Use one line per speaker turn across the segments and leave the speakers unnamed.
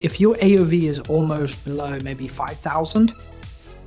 If your AOV is almost below maybe 5,000,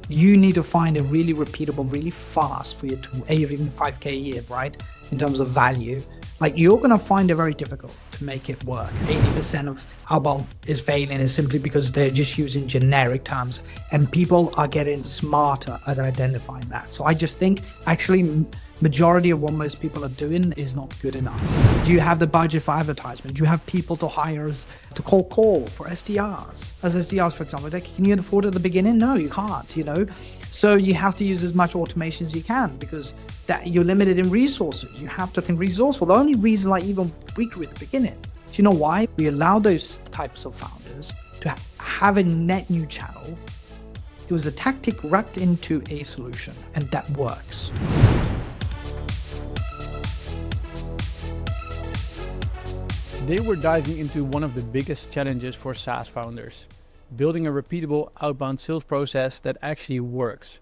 you need to find a really repeatable, really fast for your tool, even 5K a year, right? In terms of value, like you're going to find it very difficult to make it work. 80% of outbound is failing is simply because they're just using generic terms and people are getting smarter at identifying that. So I just think actually majority of what most people are doing is not good enough. Do you have the budget for advertisement? Do you have people to hire to call for SDRs? As SDRs, for example, like, can you afford it at the beginning? No, you can't, you know? So you have to use as much automation as you can because that you're limited in resources. You have to think resourceful. The only reason I even we grew at the beginning, do you know why? We allow those types of founders to have a net new channel. It was a tactic wrapped into a solution, and that works.
Today we're diving into one of the biggest challenges for SaaS founders, building a repeatable outbound sales process that actually works.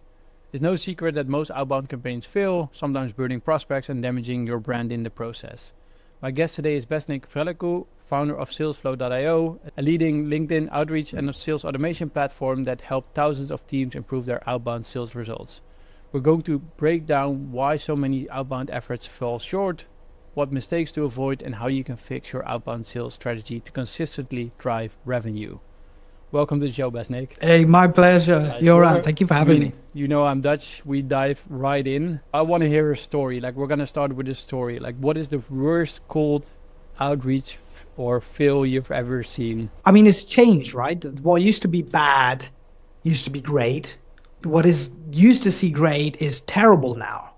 It's no secret that most outbound campaigns fail, sometimes burning prospects and damaging your brand in the process. My guest today is Besnik Vrelaku, founder of SalesFlow.io, a leading LinkedIn outreach and sales automation platform that helped thousands of teams improve their outbound sales results. We're going to break down why so many outbound efforts fall short, what mistakes to avoid, and how you can fix your outbound sales strategy to consistently drive revenue. Welcome to the show, Besnik.
Hey, my pleasure. Joran, thank you for having me.
You know I'm Dutch. We dive right in. I want to hear a story. Like, we're going to start with a story. Like, what is the worst cold outreach or fail you've ever seen?
I mean, it's changed, right? What used to be bad used to be great. What is used to see great is terrible now.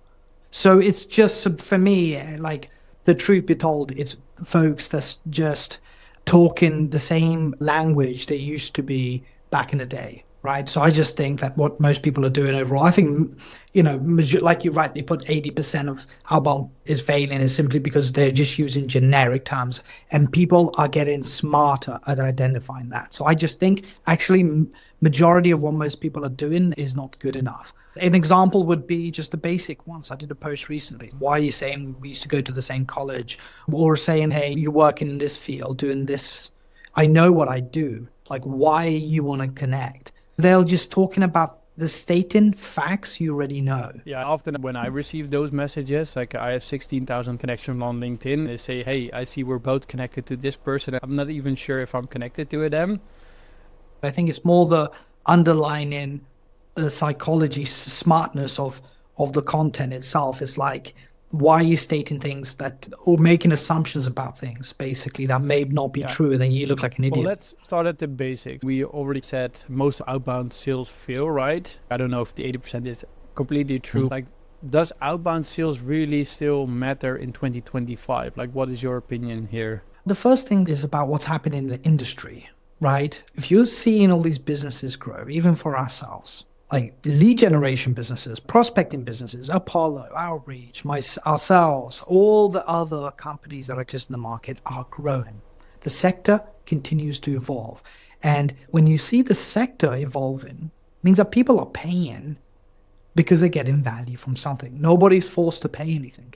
So it's just, for me, like, the truth be told, it's folks that's just talking the same language they used to be back in the day, right? So I just think that what most people are doing overall, I think, you know, like you rightly put, 80% of outbound is failing is simply because they're just using generic terms and people are getting smarter at identifying that. So I just think actually majority of what most people are doing is not good enough. An example would be just the basic ones. I did a post recently. Why are you saying we used to go to the same college? Or saying, hey, you're working in this field, doing this. I know what I do. Like, why you want to connect? They're just talking about the stating facts you already know.
Yeah, often when I receive those messages, like I have 16,000 connections on LinkedIn, they say, hey, I see we're both connected to this person. I'm not even sure if I'm connected to them.
I think it's more the underlying psychology smartness of the content itself. Is like, why are you stating things that or making assumptions about things basically that may not be true, and then you look like an idiot.
Well, let's start at the basics. We already said most outbound sales fail, right? I don't know if the 80% is completely true. Like, does outbound sales really still matter in 2025? Like, what is your opinion here?
The first thing is about what's happening in the industry, right? If you're seeing all these businesses grow, even for ourselves, like lead generation businesses, prospecting businesses, Apollo, Outreach, ourselves, all the other companies that exist in the market are growing. The sector continues to evolve. And when you see the sector evolving, it means that people are paying because they're getting value from something. Nobody's forced to pay anything.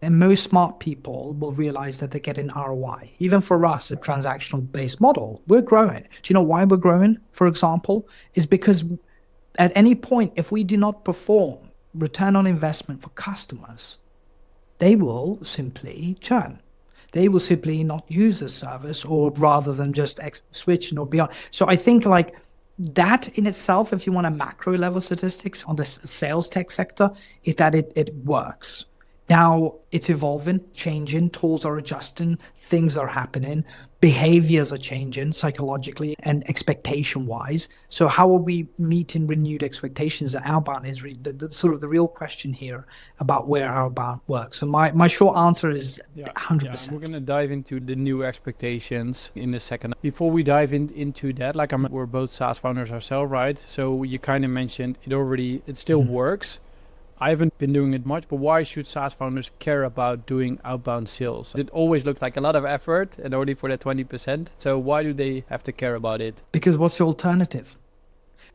And most smart people will realize that they're getting ROI. Even for us, a transactional-based model, we're growing. Do you know why we're growing, for example? Is because at any point, if we do not perform return on investment for customers, they will simply churn. They will simply not use the service, or rather than just switch or beyond. So I think like that in itself, if you want a macro level statistics on the sales tech sector, is that it works. Now it's evolving, changing, tools are adjusting, things are happening, behaviors are changing psychologically and expectation-wise. So how are we meeting renewed expectations? That outbound is the sort of the real question here about where outbound works. So my short answer is 100%.
Yeah, we're going to dive into the new expectations in a second. Before we dive into that, like we're both SaaS founders ourselves, right? So you kind of mentioned it still works. I haven't been doing it much, but why should SaaS founders care about doing outbound sales? It always looks like a lot of effort and only for that 20%. So why do they have to care about it?
Because what's the alternative?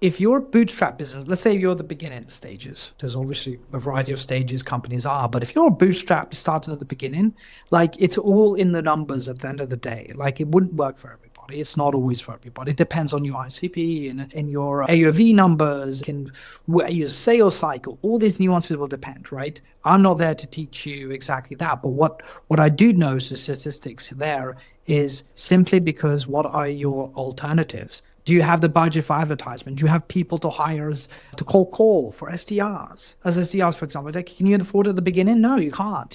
If you're a bootstrap business, let's say you're the beginning stages. There's obviously a variety of stages companies are, but if you're a bootstrap starting at the beginning, like it's all in the numbers at the end of the day. Like it wouldn't work for everybody. everybody. It's not always for everybody. It depends on your ICP and your AOV numbers and your sales cycle. All these nuances will depend, right? I'm not there to teach you exactly that. But what I do know is the statistics there is simply because what are your alternatives? Do you have the budget for advertisement? Do you have people to hire to call for SDRs? As SDRs, for example, can you afford at the beginning? No, you can't,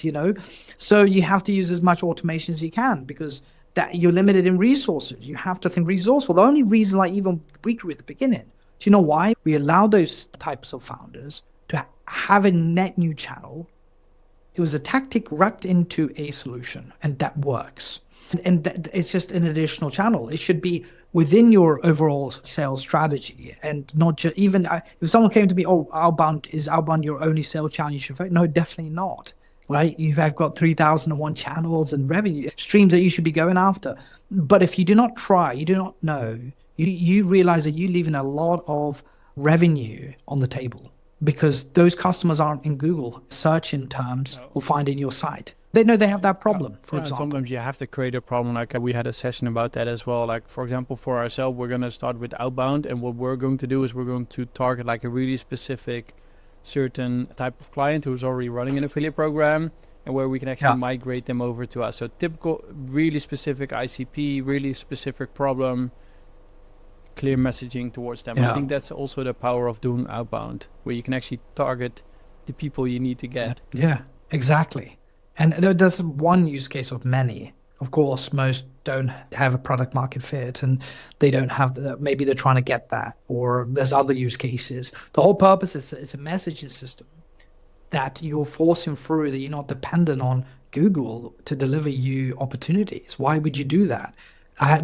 So you have to use as much automation as you can because that you're limited in resources. You have to think resourceful. The only reason even we grew at the beginning, do you know why? We allow those types of founders to have a net new channel. It was a tactic wrapped into a solution, and that works. And it's just an additional channel. It should be within your overall sales strategy and not just even if someone came to me, is outbound your only sales channel you should focus? No, definitely not. Right? You've got 3,001 channels and revenue streams that you should be going after. But if you do not try, you do not know, you realize that you're leaving a lot of revenue on the table because those customers aren't in Google search in terms or finding your site. They know they have that problem, for example.
Sometimes you have to create a problem. Like we had a session about that as well. Like, for example, for ourselves, we're going to start with outbound. And what we're going to do is we're going to target like a really specific certain type of client who's already running an affiliate program and where we can actually migrate them over to us. So typical, really specific ICP, really specific problem, clear messaging towards them. I think that's also the power of doing outbound, where you can actually target the people you need to get.
Yeah, exactly. And that's one use case of many. Of course, most don't have a product market fit and they don't have maybe they're trying to get that, or there's other use cases. The whole purpose is it's a messaging system that you're forcing through, that you're not dependent on Google to deliver you opportunities. Why would you do that?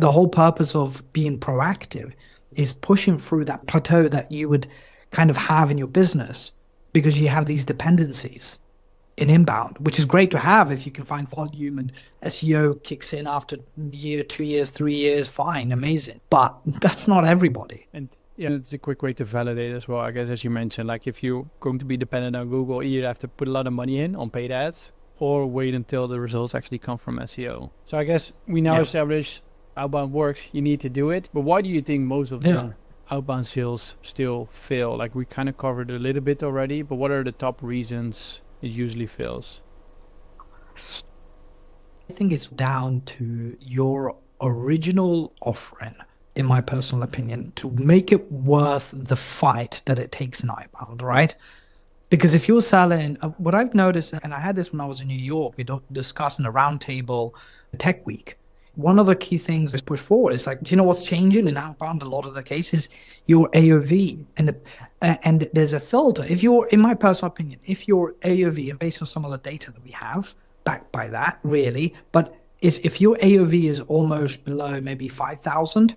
The whole purpose of being proactive is pushing through that plateau that you would kind of have in your business because you have these dependencies in inbound, which is great to have if you can find volume and SEO kicks in after a year, 2 years, 3 years, fine, amazing. But that's not everybody.
And it's a quick way to validate as well, I guess, as you mentioned. Like if you're going to be dependent on Google, you have to put a lot of money in on paid ads or wait until the results actually come from SEO. So I guess we now established outbound works, you need to do it. But why do you think most of the outbound sales still fail? Like we kind of covered a little bit already, but what are the top reasons it usually fails?
I think it's down to your original offering, in my personal opinion, to make it worth the fight that it takes in outbound, right? Because if you're selling, what I've noticed, and I had this when I was in New York, we discussed in a roundtable tech week. One of the key things is pushed forward. It's like, do you know what's changing in outbound? A lot of the cases, your AOV, and there's a filter. If you're, in my personal opinion, if your AOV, and based on some of the data that we have, backed by that, really, but if your AOV is almost below maybe 5,000,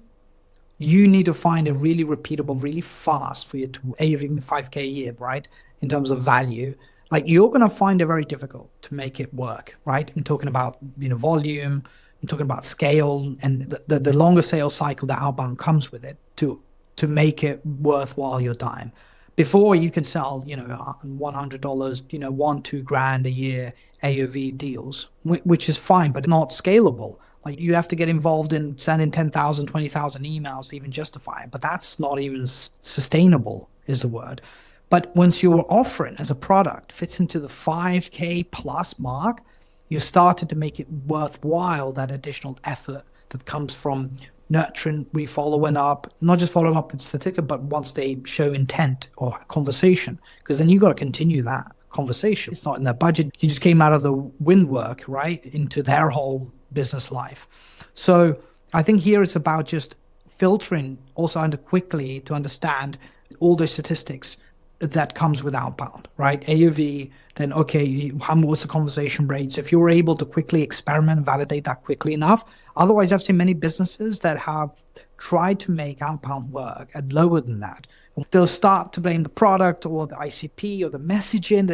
you need to find a really repeatable, really fast for you to AOV 5K a year, right? In terms of value, like you're going to find it very difficult to make it work, right? I'm talking about, volume. I'm talking about scale and the longer sales cycle that outbound comes with it to make it worthwhile your time. Before you can sell, $100, $1-2 grand a year AOV deals, which is fine, but not scalable. Like you have to get involved in sending 10,000, 20,000 emails to even justify it. But that's not even sustainable is the word. But once your offering as a product fits into the 5K plus mark, you started to make it worthwhile, that additional effort that comes from nurturing, following up, not just following up with statistic, but once they show intent or conversation, because then you got to continue that conversation. It's not in their budget. You just came out of the wind work, right, into their whole business life. So I think here it's about just filtering also quickly to understand all those statistics that comes with outbound, right? AOV, then what's the conversation rate? So if you're able to quickly experiment and validate that quickly enough, otherwise I've seen many businesses that have tried to make outbound work at lower than that. They'll start to blame the product or the ICP or the messaging.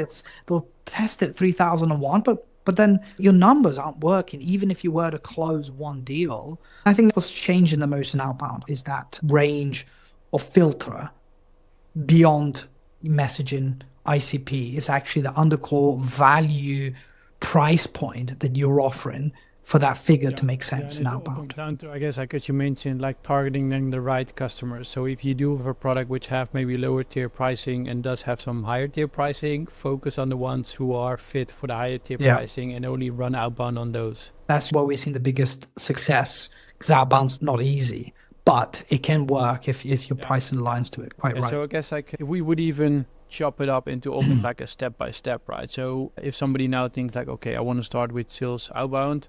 They'll test it 3001, but then your numbers aren't working, even if you were to close one deal. I think what's changing the most in outbound is that range of filter beyond messaging ICP. Is actually the undercore value price point that you're offering for that figure to make sense in
and it all
outbound.
comes down to, I guess, like as you mentioned, like targeting then the right customers. So if you do have a product which have maybe lower tier pricing and does have some higher tier pricing, focus on the ones who are fit for the higher tier pricing and only run outbound on those.
That's where we've seen the biggest success, because outbound's not easy, but it can work if your pricing aligns to it. Quite right.
So I guess like if we would even chop it up into almost like a step by step, right? So if somebody now thinks like, okay, I want to start with sales outbound,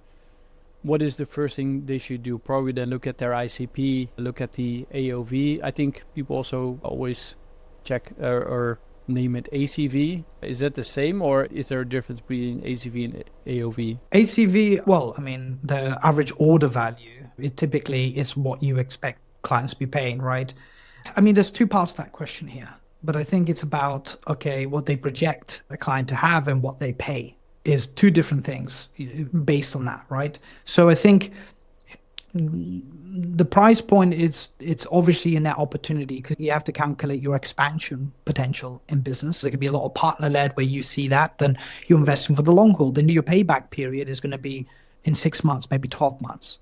what is the first thing they should do? Probably then look at their ICP, look at the AOV. I think people also always check or name it ACV. Is that the same, or is there a difference between ACV and AOV?
ACV, well, I mean, the average order value, it typically is what you expect clients to be paying, right? I mean, there's two parts to that question here, but I think it's about, okay, what they project a client to have and what they pay is two different things based on that, right? So I think the price point it's obviously a net opportunity, because you have to calculate your expansion potential in business. There could be a lot of partner-led where you see that, then you're investing for the long haul. Then your payback period is going to be in 6 months, maybe 12 months.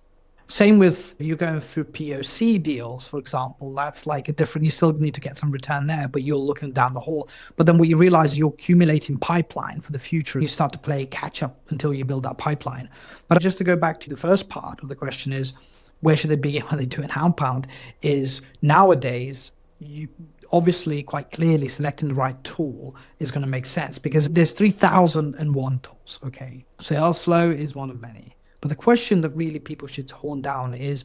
Same with you're going through POC deals, for example. That's like a different, you still need to get some return there, but you're looking down the hall. But then what you realize, you're accumulating pipeline for the future. You start to play catch up until you build that pipeline. But just to go back to the first part of the question is, where should they begin when they do an outbound? Is nowadays, you obviously quite clearly selecting the right tool is going to make sense, because there's 3,001 tools, okay? SalesFlow is one of many. But the question that really people should hone down is,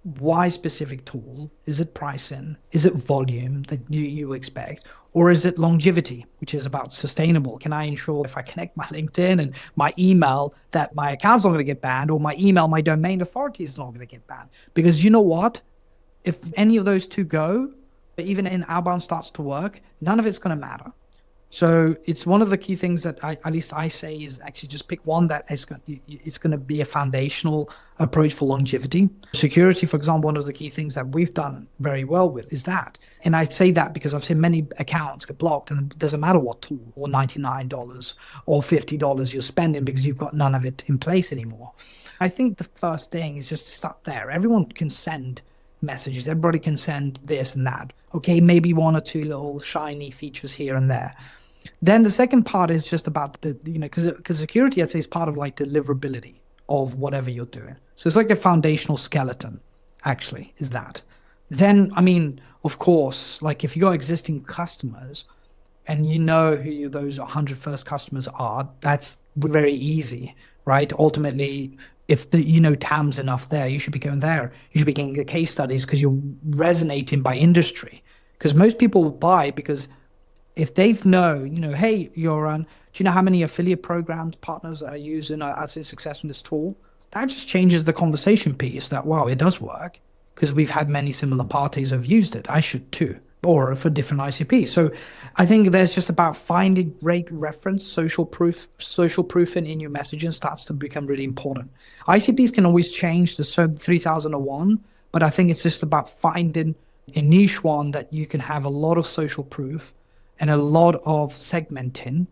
why specific tool? Is it pricing? Is it volume that you expect? Or is it longevity, which is about sustainable? Can I ensure if I connect my LinkedIn and my email that my account's not going to get banned, or my email, my domain authority is not going to get banned? Because you know what? If any of those two go, even in outbound starts to work, none of it's going to matter. So it's one of the key things that at least I say is actually just pick one that is going to be a foundational approach for longevity. Security, for example, one of the key things that we've done very well with is that. And I say that because I've seen many accounts get blocked, and it doesn't matter what tool, or $99 or $50 you're spending, because you've got none of it in place anymore. I think the first thing is just to start there. Everyone can send messages. Everybody can send this and that. Okay, maybe one or two little shiny features here and there. Then the second part is just about the, because security, I'd say, is part of like deliverability of whatever you're doing. So it's like a foundational skeleton, actually, is that. Then, I mean, of course, like if you got existing customers and you know who those 100 first customers are, that's very easy, right? Ultimately, if TAM's enough there, you should be going there. You should be getting the case studies because you're resonating by industry. Because most people will buy because if they've hey, Joran, do you know how many affiliate programs partners are using as a success in this tool? That just changes the conversation piece that, wow, it does work, because we've had many similar parties have used it. I should too, or for different ICPs. So I think there's just about finding great reference, social proofing in your messaging starts to become really important. ICPs can always change the 3001, but I think it's just about finding a niche one that you can have a lot of social proof and a lot of segmenting,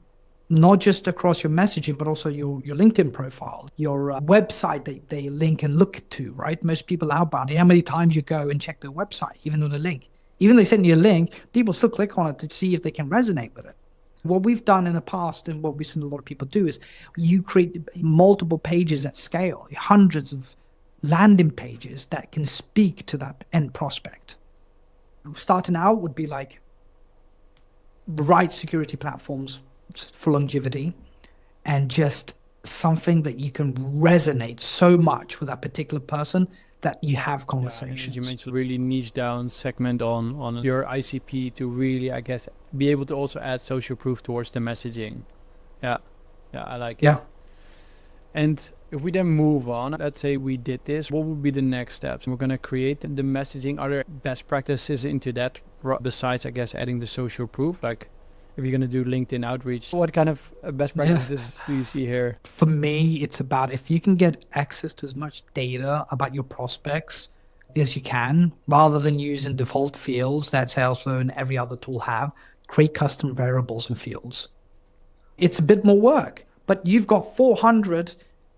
not just across your messaging, but also your LinkedIn profile, your website that they link and look to, right? Most people outbound, how many times you go and check their website, even on the link. Even they send you a link, people still click on it to see if they can resonate with it. What we've done in the past, and what we've seen a lot of people do, is you create multiple pages at scale, hundreds of landing pages that can speak to that end prospect. Starting out would be like right security platforms for longevity, and just something that you can resonate so much with that particular person that you have conversations.
You mentioned really niche down, segment on your ICP to really, I guess, be able to also add social proof towards the messaging. Yeah, I like it.
Yeah.
And if we then move on, let's say we did this, what would be the next steps? We're going to create the messaging. Are there best practices into that besides, I guess, adding the social proof? Like if you're going to do LinkedIn outreach, what kind of best practices do you see here?
For me, it's about if you can get access to as much data about your prospects as you can, rather than using default fields that SalesFlow and every other tool have, create custom variables and fields. It's a bit more work, but you've got 400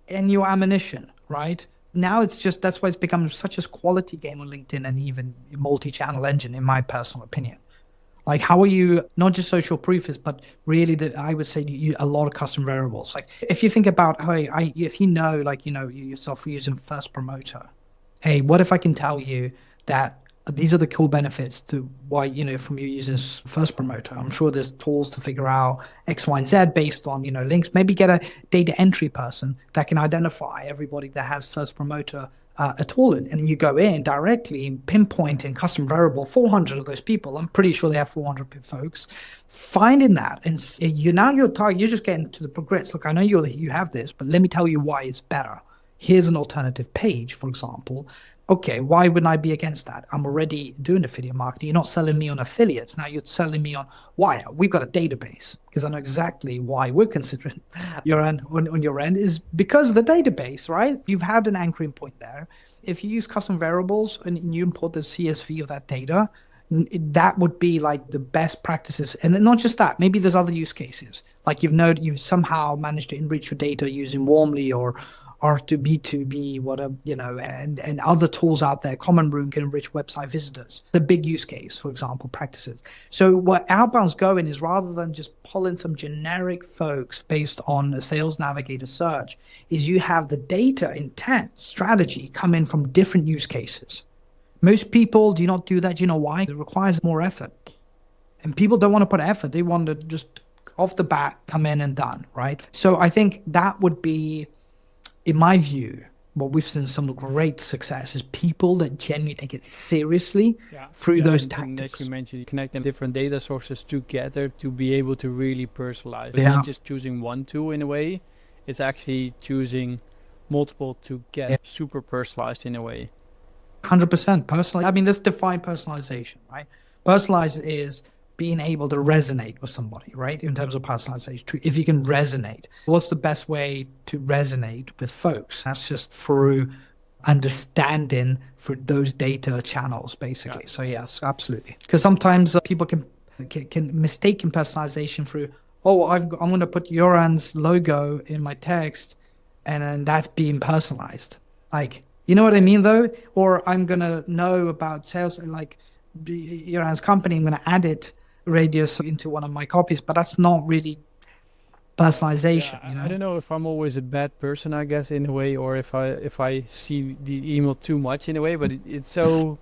in your ammunition, right? Now that's why it's become such a quality game on LinkedIn and even multi-channel engine, in my personal opinion. Like, how are you, not just social proofers, but really I would say a lot of custom variables. Like, if you think about, hey, if you know, like, you yourself using first promoter, hey, what if I can tell you that these are the cool benefits to why, from you using first promoter? I'm sure there's tools to figure out X, Y, and Z based on, links. Maybe get a data entry person that can identify everybody that has first promoter a tool in, and you go in directly, pinpoint in custom variable 400 of those people. I'm pretty sure they have 400 folks. Finding that, and you're target. You're just getting to the progress. Look, I know you have this, but let me tell you why it's better. Here's an alternative page, for example. Okay, why wouldn't I be against that? I'm already doing affiliate marketing. You're not selling me on affiliates. Now you're selling me on why. We've got a database, because I know exactly why we're considering Joran on your end is because of the database, right? You've had an anchoring point there. If you use custom variables and you import the CSV of that data, that would be like the best practices. And not just that, maybe there's other use cases. Like you've somehow managed to enrich your data using Warmly or R2B2B, and other tools out there. Common Room can enrich website visitors. The big use case, for example, practices. So what Outbound's going is, rather than just pulling some generic folks based on a Sales Navigator search, is you have the data intent strategy come in from different use cases. Most people do not do that. You know why? It requires more effort. And people don't want to put effort. They want to just off the bat come in and done, right? So I think that would be, in my view, what we've seen some great success is people that genuinely take it seriously through those tactics.
That you mentioned, connecting different data sources together to be able to really personalize.
Yeah.
Not just choosing one tool in a way, it's actually choosing multiple to get super personalized in a way.
100% personalized. I mean, let's define personalization, right? Personalized is being able to resonate with somebody, right? In terms of personalization, if you can resonate, what's the best way to resonate with folks? That's just through understanding for those data channels, basically. So yes, absolutely. Because sometimes people can mistake personalization through, I'm going to put Joran's logo in my text, and then that's being personalized. Like, you know what I mean, though? Or I'm going to know about sales, like Joran's company, I'm going to add it radius into one of my copies, but that's not really personalization.
I don't know if I'm always a bad person, I guess, in a way, or if I see the email too much in a way, but it's so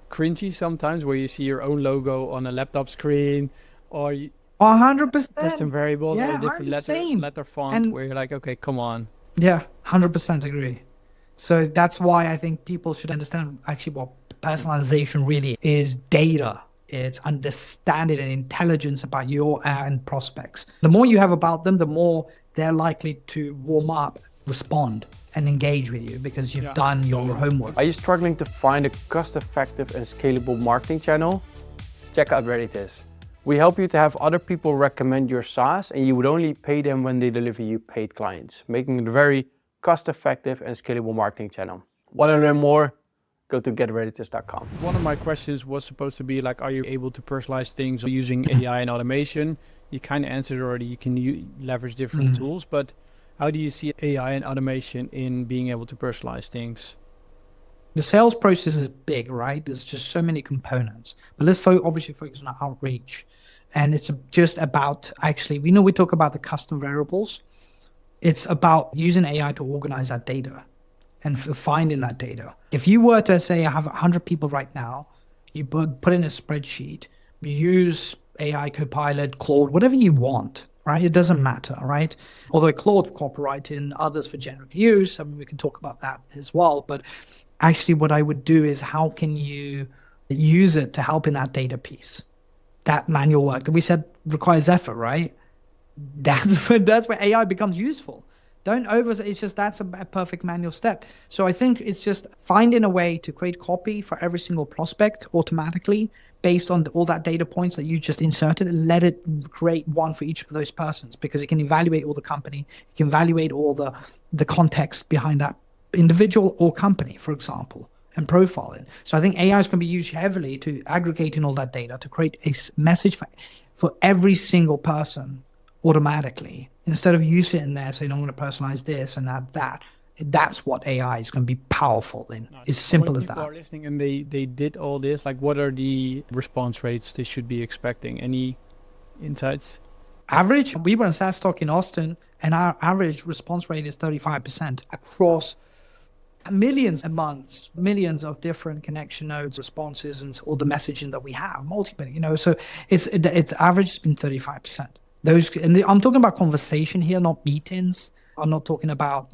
cringy sometimes where you see your own logo on a laptop screen, or
100%
custom variables, or different letter font, where you're like, okay, come on.
Yeah, 100% agree. So that's why I think people should understand actually what personalization really is. Data. It's understanding and intelligence about your end prospects. The more you have about them, the more they're likely to warm up, respond, and engage with you because you've done your homework.
Are you struggling to find a cost-effective and scalable marketing channel? Check out Rejections. We help you to have other people recommend your SaaS, and you would only pay them when they deliver you paid clients, making it a very cost-effective and scalable marketing channel. Want to learn more? Go to getrejections.com.
One of my questions was supposed to be like, are you able to personalize things using AI and automation? You kind of answered already, you can leverage different tools, but how do you see AI and automation in being able to personalize things?
The sales process is big, right? There's just so many components, but let's obviously focus on outreach. And it's just about actually, we talk about the custom variables. It's about using AI to organize that data and finding that data. If you were to say, I have 100 people right now, you put in a spreadsheet, you use AI Copilot, Claude, whatever you want, right? It doesn't matter, right? Although Claude for copywriting, others for generic use, I mean, we can talk about that as well. But actually what I would do is, how can you use it to help in that data piece? That manual work that we said requires effort, right? That's where AI becomes useful. It's just, that's a perfect manual step. So I think it's just finding a way to create copy for every single prospect automatically based on all that data points that you just inserted, and let it create one for each of those persons, because it can evaluate all the company, it can evaluate all the context behind that individual or company, for example, and profile it. So I think AI is going to be used heavily to aggregating all that data to create a message for every single person automatically, instead of you sitting there saying, I'm going to personalize this and add that. That's what AI is going to be powerful in.
Nice.
It's simple
When
as
people
that.
are listening and they did all this, like what are the response rates they should be expecting? Any insights?
Average, we were in SaaS Talk in Austin, and our average response rate is 35% across millions a month, millions of different connection nodes, responses, and all the messaging that we have, multiple, so it's average has been 35%. I'm talking about conversation here, not meetings. I'm not talking about,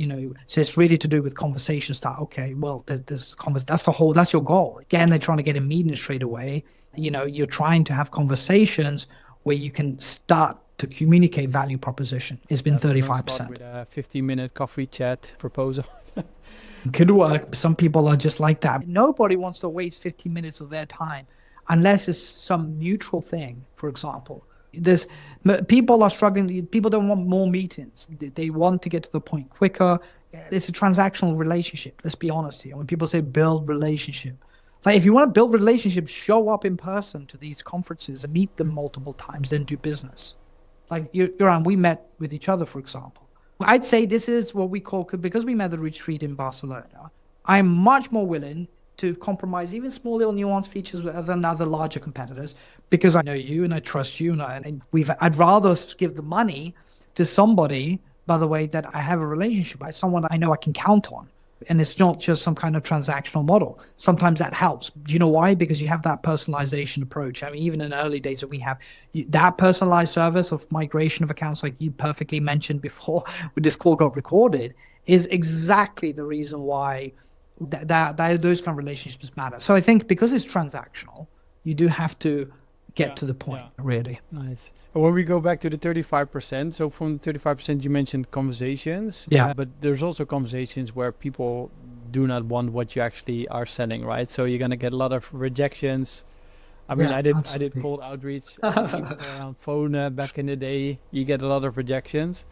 so it's really to do with conversation style. Okay, well, that's your goal. Again, they're trying to get a meeting straight away. You're trying to have conversations where you can start to communicate value proposition. It's been 35%.
With a 15-minute coffee chat proposal.
Could work. Some people are just like that. Nobody wants to waste 15 minutes of their time unless it's some neutral thing, for example. People are struggling. People don't want more meetings. They want to get to the point quicker. It's a transactional relationship. Let's be honest here. When people say build relationship, like if you want to build relationships, show up in person to these conferences and meet them multiple times, then do business. Like Joran, we met with each other, for example. I'd say this is what we call, because we met the retreat in Barcelona, I'm much more willing to compromise even small little nuanced features than other larger competitors, because I know you and I trust you, and I'd rather give the money to somebody, by the way, that I have a relationship with, someone I know I can count on. And it's not just some kind of transactional model. Sometimes that helps. Do you know why? Because you have that personalization approach. I mean, even in the early days that we have, that personalized service of migration of accounts, like you perfectly mentioned before when this call got recorded, is exactly the reason why those kind of relationships matter. So I think because it's transactional, you do have to get to the point, really.
Nice. When we go back to the 35%, so from the 35% you mentioned conversations.
Yeah.
But there's also conversations where people do not want what you actually are selling, right? So you're gonna get a lot of rejections. I mean, I did cold outreach around phone back in the day. You get a lot of rejections.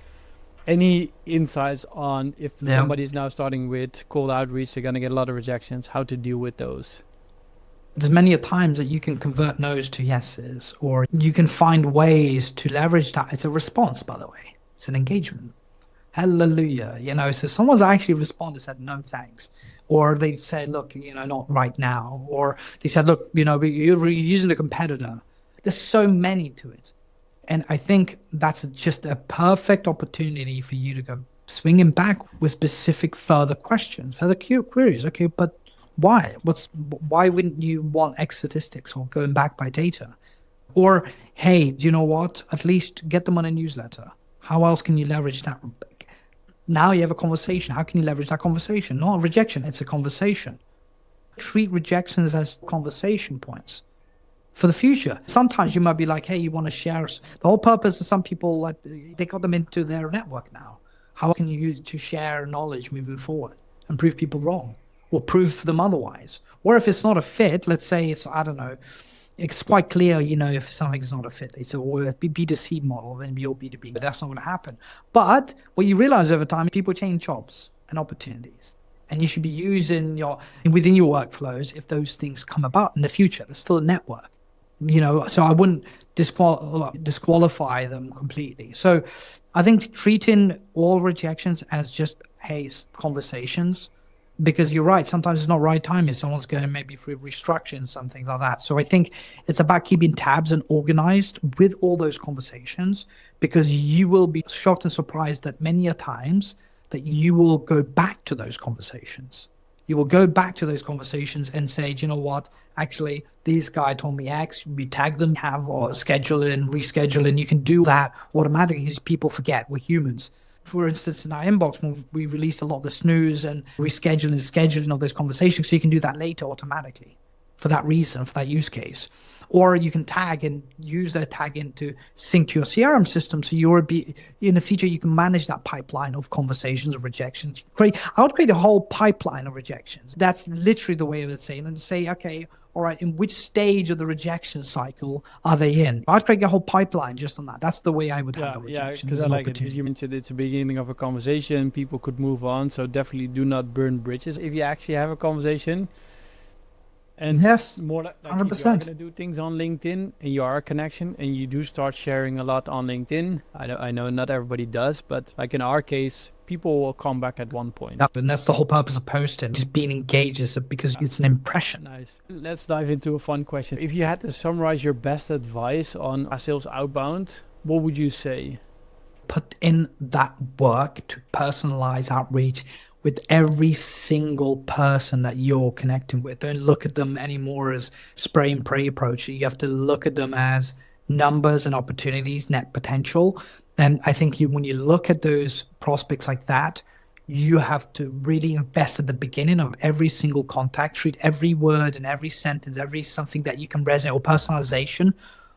Any insights on if somebody is now starting with cold outreach, they're gonna get a lot of rejections, how to deal with those?
There's many a times that you can convert no's to yeses, or you can find ways to leverage that. It's a response, by the way. It's an engagement. Hallelujah. So someone's actually responded, said, no, thanks. Or they said, look, not right now. Or they said, look, you're using a competitor. There's so many to it. And I think that's just a perfect opportunity for you to go swinging back with specific further questions, further queries. Okay, but why? Why wouldn't you want X statistics or going back by data? Or, hey, do you know what? At least get them on a newsletter. How else can you leverage that? Now you have a conversation. How can you leverage that conversation? Not a rejection, it's a conversation. Treat rejections as conversation points for the future. Sometimes you might be like, hey, you want to share. The whole purpose of some people, like, they got them into their network now. How can you use it to share knowledge moving forward and prove people wrong? Or prove them otherwise. Or if it's not a fit, let's say it's, I don't know, it's quite clear, if something's not a fit. It's a B2C model, then you're B2B, but that's not going to happen. But what you realize over time, people change jobs and opportunities. And you should be using within your workflows if those things come about in the future. There's still a network, so I wouldn't disqualify them completely. So I think treating all rejections as just, hey, conversations, because you're right, sometimes it's not right time if someone's going to maybe for restructuring something like that. So I think it's about keeping tabs and organized with all those conversations, because you will be shocked and surprised that many a times that you will go back to those conversations. You will go back to those conversations and say, do you know what? Actually, this guy told me X, we tag them, have or schedule it and reschedule, and you can do that automatically because people forget, we're humans. For instance, in our inbox, when we released a lot of the snooze and scheduling of those conversations, so you can do that later automatically for that reason, for that use case. Or you can tag and use that tagging to sync to your CRM system. So in the future, you can manage that pipeline of conversations or rejections. I would create a whole pipeline of rejections. That's literally the way I would say it. And say, okay, all right, in which stage of the rejection cycle are they in? I'd create a whole pipeline just on that. That's the way I would handle rejection.
Yeah, because I like it. Because you mentioned it's the beginning of a conversation. People could move on. So definitely do not burn bridges. If you actually have a conversation, And
Yes,
more like if you are
100%.
going to do things on LinkedIn and you are a connection and you do start sharing a lot on LinkedIn. I know not everybody does, but like in our case, people will come back at one point.
Yep, and that's the whole purpose of posting, just being engaged because it's an impression.
Nice. Let's dive into a fun question. If you had to summarize your best advice on sales outbound, what would you say?
Put in that work to personalize outreach with every single person that you're connecting with. Don't look at them anymore as spray and pray approach. You have to look at them as numbers and opportunities, net potential. And I think when you look at those prospects like that, you have to really invest at the beginning of every single contact, treat every word and every sentence, every something that you can resonate, or personalization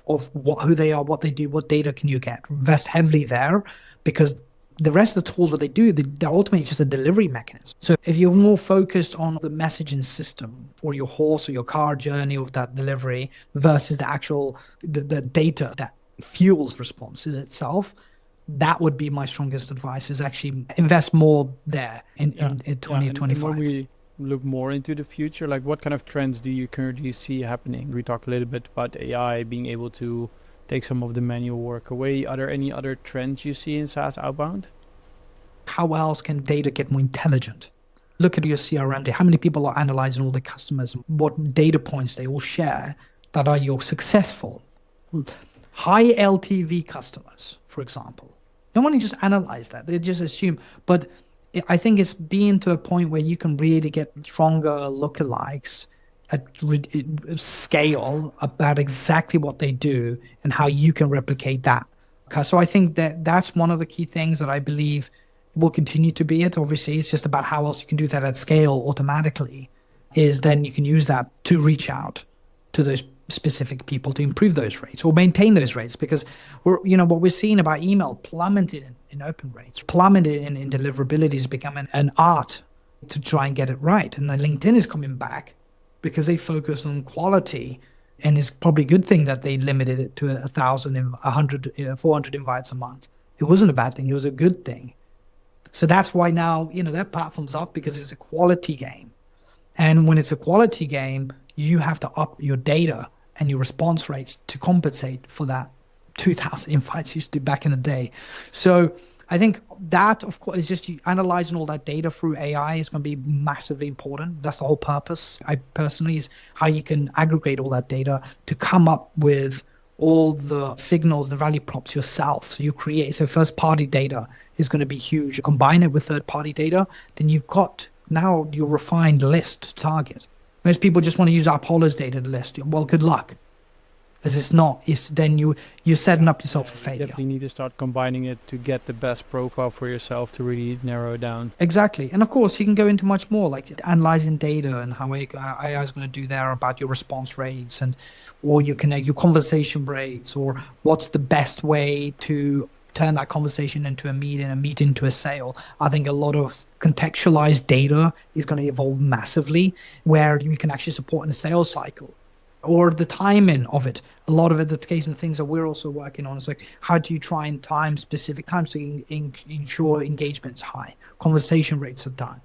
of who they are, what they do, what data can you get. Invest heavily there, because the rest of the tools, what they do, they're ultimately just a delivery mechanism. So if you're more focused on the messaging system or your horse or your car journey of that delivery versus the actual the data that fuels responses itself, that would be my strongest advice, is actually invest more there in 2025.
And when we look more into the future, like what kind of trends do you currently see happening? We talked a little bit about AI being able to take some of the manual work away. Are there any other trends you see in SaaS outbound?
How else can data get more intelligent? Look at your CRM data. How many people are analyzing all the customers? What data points they all share that are your successful, high LTV customers, for example. You don't want to just analyze that. They just assume. But I think it's being to a point where you can really get stronger lookalikes at scale about exactly what they do and how you can replicate that. So I think that's one of the key things that I believe will continue to be it. Obviously, it's just about how else you can do that at scale automatically, is then you can use that to reach out to those specific people to improve those rates or maintain those rates, because what we're seeing about email plummeted in open rates, plummeted in deliverability, is becoming an art to try and get it right. And then LinkedIn is coming back because they focus on quality, and it's probably a good thing that they limited it to 1,000, 100, 400 invites a month. It wasn't a bad thing. It was a good thing. So that's why now, that platform's up, because it's a quality game. And when it's a quality game, you have to up your data and your response rates to compensate for that 2,000 invites used to back in the day. So I think that, of course, is just you analyzing all that data through AI is going to be massively important. That's the whole purpose, I personally, is how you can aggregate all that data to come up with all the signals, the value props yourself. So you create, so first party data is going to be huge. Combine it with third party data, then you've got now your refined list to target. Most people just want to use Apollo's data to list. Well, good luck. Because then you're setting up yourself for failure.
You definitely need to start combining it to get the best profile for yourself to really narrow it down.
Exactly. And of course, you can go into much more, like analyzing data and how AI is going to do there about your response rates, or your conversation rates, or what's the best way to turn that conversation into a meeting into a sale. I think a lot of contextualized data is going to evolve massively, where you can actually support in the sales cycle or the timing of it. A lot of it, the case and things that we're also working on is like, how do you try and time specific times to ensure engagement's high, conversation rates are done,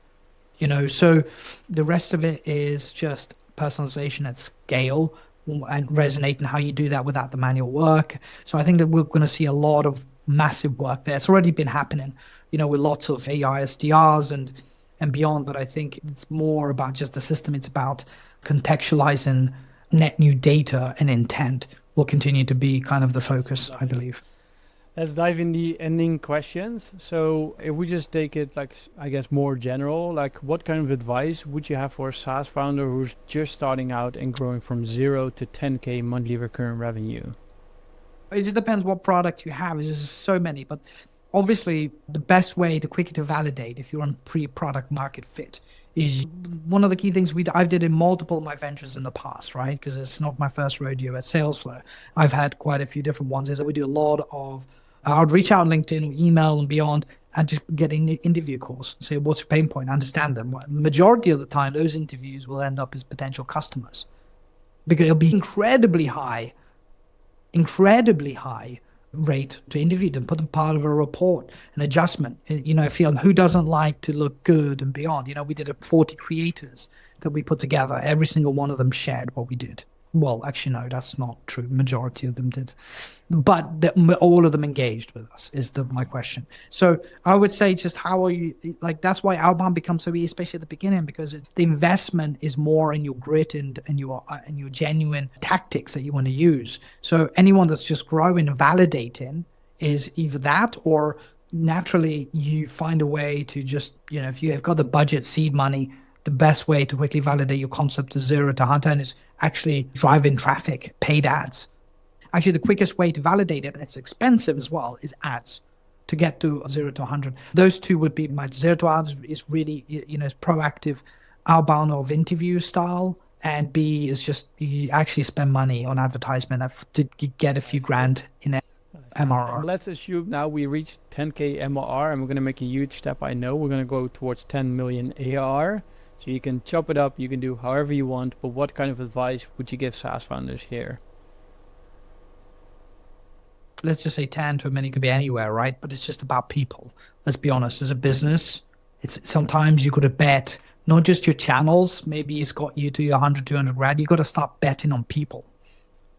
so the rest of it is just personalization at scale and resonating how you do that without the manual work. So I think that we're going to see a lot of massive work there. It's already been happening, with lots of AI SDRs and beyond, but I think it's more about just the system. It's about contextualizing net new data, and intent will continue to be kind of the focus, I believe.
Let's dive in the ending questions. So if we just take it more general, what kind of advice would you have for a SaaS founder who's just starting out and growing from 0 to 10K monthly recurring revenue?
It just depends what product you have. There's just so many, but obviously the best way to quickly to validate if you're on pre-product market fit is one of the key things I've did in multiple of my ventures in the past, right? Because it's not my first rodeo at SalesFlow. I've had quite a few different ones. Is that we do a lot of, I would reach out on LinkedIn, email and beyond, and just get interview calls. Say, what's your pain point? Understand them. The majority of the time, those interviews will end up as potential customers, because it'll be incredibly high rate to interview them, put them part of a report, an adjustment, feel who doesn't like to look good and beyond. We did 40 creators that we put together. Every single one of them shared what we did. Well, actually, no, that's not true. Majority of them did. But all of them engaged with us is my question. So I would say just how are you, that's why outbound becomes so easy, especially at the beginning, because the investment is more in your grit and your genuine tactics that you want to use. So anyone that's just growing and validating is either that, or naturally you find a way to just, if you have got the budget, seed money, the best way to quickly validate your concept to 0 to 100 is actually driving traffic, paid ads. Actually, the quickest way to validate it, and it's expensive as well, is ads to get to 0 to 100. Those two would be my 0 to 100 is really, is proactive outbound of interview style. And B is just you actually spend money on advertisement to get a few grand in MRR.
Let's assume now we reached 10K MRR and we're going to make a huge step. I know we're going to go towards 10 million ARR. So you can chop it up, you can do however you want, but what kind of advice would you give SaaS founders here?
Let's just say 10 to many could be anywhere, right? But it's just about people. Let's be honest, as a business, it's sometimes you got to bet not just your channels, maybe it's got you to your 100, 200 grand, you got to start betting on people.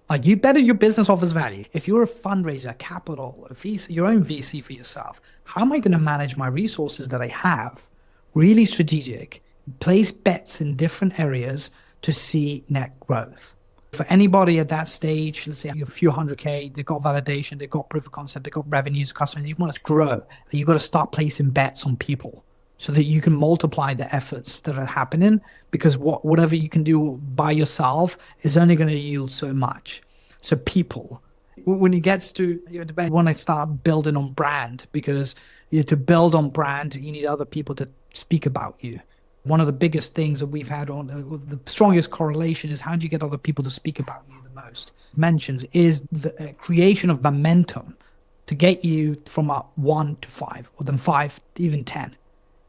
Like you better your business offers value. If you're a fundraiser, capital, a VC, your own VC for yourself, how am I going to manage my resources that I have? Really strategic. Place bets in different areas to see net growth. For anybody at that stage, let's say a few 100K, they've got validation, they've got proof of concept, they've got revenues, customers, you want to grow. You've got to start placing bets on people so that you can multiply the efforts that are happening, because whatever you can do by yourself is only going to yield so much. So people, when it gets to, you want to start building on brand, because to build on brand, you need other people to speak about you. One of the biggest things that we've had on the strongest correlation is how do you get other people to speak about you the most? Mentions is the creation of momentum to get you from a 1 to 5, or then 5 to even 10,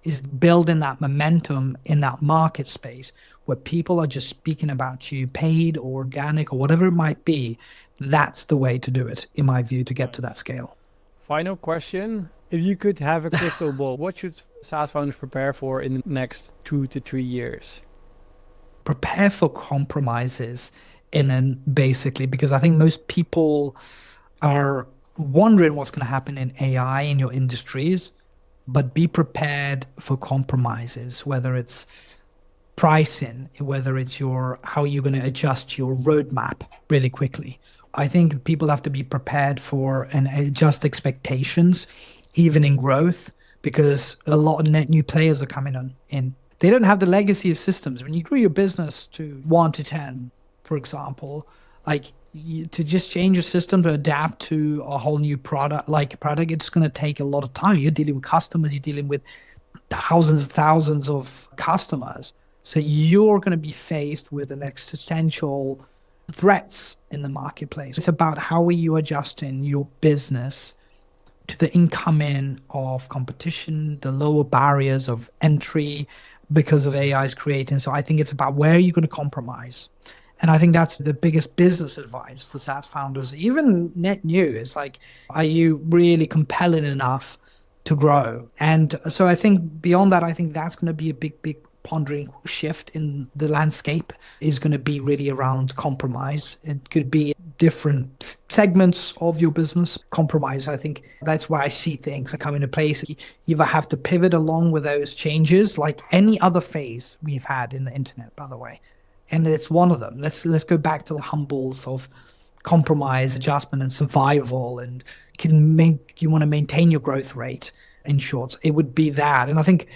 is building that momentum in that market space where people are just speaking about you, paid or organic or whatever it might be. That's the way to do it, in my view, to get to that scale.
Final question. If you could have a crystal ball, what should SaaS founders prepare for in the next 2 to 3 years?
Prepare for compromises basically, because I think most people are wondering what's going to happen in AI in your industries, but be prepared for compromises, whether it's pricing, whether it's how you're going to adjust your roadmap really quickly. I think people have to be prepared for and adjust expectations, even in growth, because a lot of net new players are coming in. They don't have the legacy of systems. When you grew your business to 1 to 10, for example, to just change your system to adapt to a whole new product, it's going to take a lot of time. You're dealing with customers, you're dealing with thousands of customers. So you're going to be faced with an existential threats in the marketplace. It's about how are you adjusting your business to the incoming of competition, the lower barriers of entry because of AI's creating. So I think it's about where you're going to compromise. And I think that's the biggest business advice for SaaS founders, even net new. It's are you really compelling enough to grow? And so I think beyond that, I think that's going to be a big pondering shift in the landscape, is going to be really around compromise. It could be different segments of your business compromise. I think that's where I see things come into place. You either have to pivot along with those changes, like any other phase we've had in the internet, by the way. And it's one of them. Let's go back to the humbles of compromise, adjustment, and survival, and you want to maintain your growth rate. In short, it would be that. And I think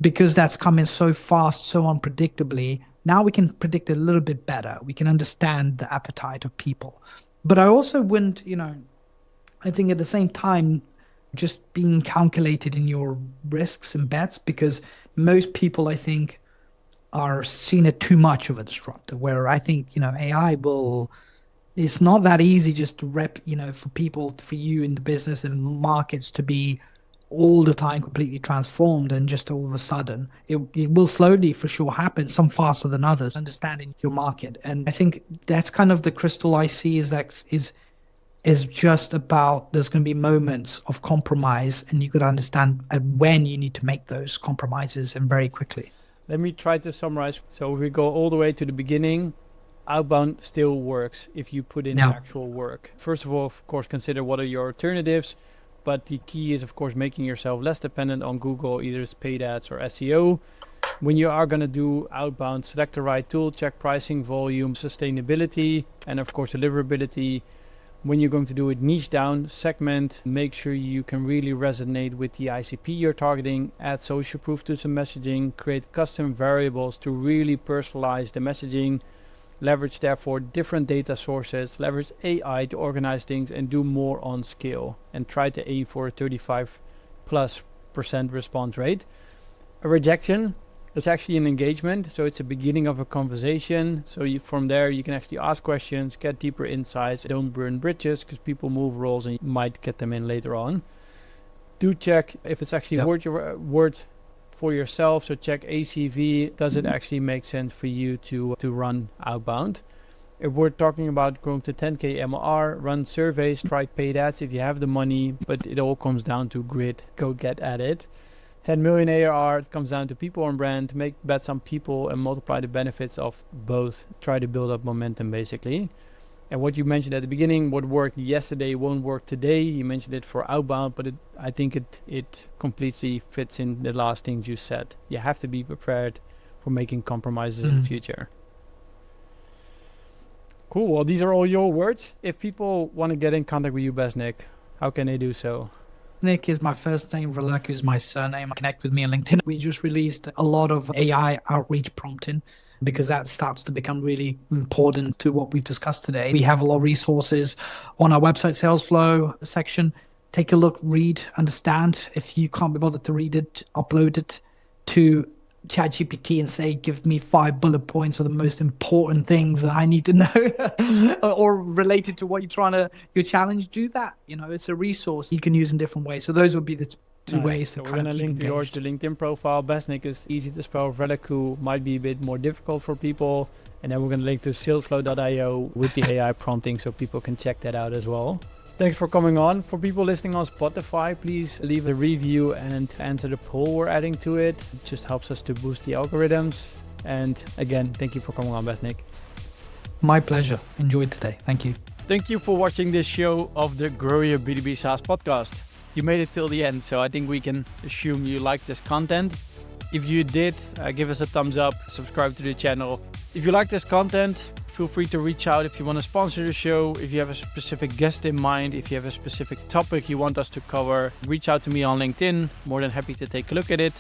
because that's coming so fast, so unpredictably, now we can predict a little bit better. We can understand the appetite of people. But I also wouldn't, I think at the same time, just being calculated in your risks and bets, because most people, I think, are seeing it too much of a disruptor, where I think, AI it's not that easy just to for you in the business and markets to be all the time completely transformed, and just all of a sudden it will slowly for sure happen, some faster than others, understanding your market. And I think that's kind of the crystal I see is is just about there's going to be moments of compromise, and you got to understand when you need to make those compromises and very quickly.
Let me try to summarize. So if we go all the way to the beginning, outbound still works if you put in the actual work. First of all, of course, consider what are your alternatives. But the key is, of course, making yourself less dependent on Google, either it's paid ads or SEO. When you are going to do outbound, select the right tool, check pricing, volume, sustainability, and of course, deliverability. When you're going to do it, niche down, segment, make sure you can really resonate with the ICP you're targeting, add social proof to some messaging, create custom variables to really personalize the messaging, leverage therefore different data sources, leverage AI to organize things, and do more on scale, and try to aim for a 35+% response rate. A rejection is actually an engagement, so it's a beginning of a conversation. So from there you can actually ask questions, get deeper insights, don't burn bridges because people move roles and you might get them in later on. Do check if it's actually worth your worth for yourself. So check ACV. Does it actually make sense for you to run outbound? If we're talking about growing to 10K MLR, run surveys, try paid ads if you have the money, but it all comes down to grit. Go get at it. 10 million ARR, it comes down to people and brand. Make bets on people and multiply the benefits of both. Try to build up momentum, basically. And what you mentioned at the beginning, what worked yesterday won't work today. You mentioned it for outbound, but I think it completely fits in the last things you said. You have to be prepared for making compromises in the future. Cool. Well, these are all your words. If people want to get in contact with you, Besnik, how can they do so?
Besnik is my first name, Vrelaku is my surname. Connect with me on LinkedIn. We just released a lot of AI outreach prompting because that starts to become really important to what we've discussed today. We have a lot of resources on our website, SalesFlow section. Take a look, read, understand. If you can't be bothered to read it, upload it to ChatGPT and say, give me 5 bullet points of the most important things that I need to know or related to what you're trying to, your challenge, do that. You know, it's a resource you can use in different ways. So those would be the two ways to
we're going to link to yours, the LinkedIn profile. Besnik is easy to spell. Vrelaku might be a bit more difficult for people. And then we're going to link to salesflow.io with the AI prompting so people can check that out as well. Thanks for coming on. For people listening on Spotify, please leave a review and answer the poll we're adding to it. It just helps us to boost the algorithms. And again, thank you for coming on, Besnik.
My pleasure. Enjoyed today. Thank you.
Thank you for watching this show of the Grow Your B2B SaaS podcast. You made it till the end, so I think we can assume you liked this content. If you did, give us a thumbs up, subscribe to the channel. If you like this content, feel free to reach out if you want to sponsor the show, if you have a specific guest in mind, if you have a specific topic you want us to cover, reach out to me on LinkedIn. More than happy to take a look at it.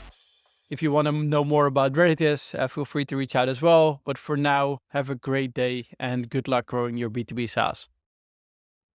If you want to know more about Rejections, feel free to reach out as well. But for now, have a great day and good luck growing your B2B SaaS.